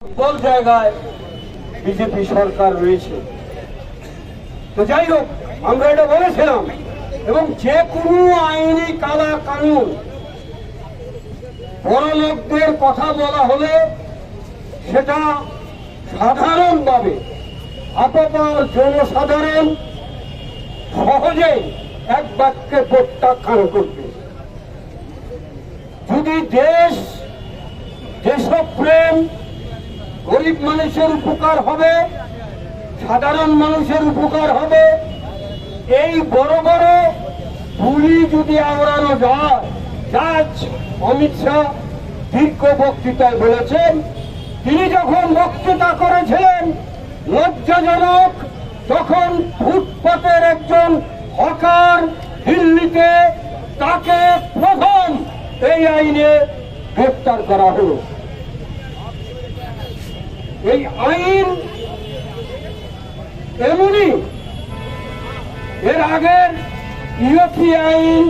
সকল জায়গায় বিজেপি সরকার রয়েছে। তো যাই হোক, আমরা এটা বলেছিলাম এবং যে কোনো আইনি কালা কানুন বড় লোকদের কথা বলা হলে সেটা সাধারণভাবে আপাতত জনসাধারণ সহজেই এক বাক্যে প্রত্যাখ্যান করবে। যদি দেশপ্রেম, গরিব মানুষের উপকার হবে, সাধারণ মানুষের উপকার হবে, এই বড় বড় ভুলই যদি আওড়ানো যায়। আজ অমিত শাহ দীর্ঘ বক্তৃতায় বলেছেন, তিনি যখন বক্তৃতা করেছিলেন লজ্জাজনক, তখন ফুটপাতের একজন হকার দিল্লিতে, তাকে প্রথম এই আইনে গ্রেফতার করা হলো। এই আইন এমনই, এর আগের ইউপি আইন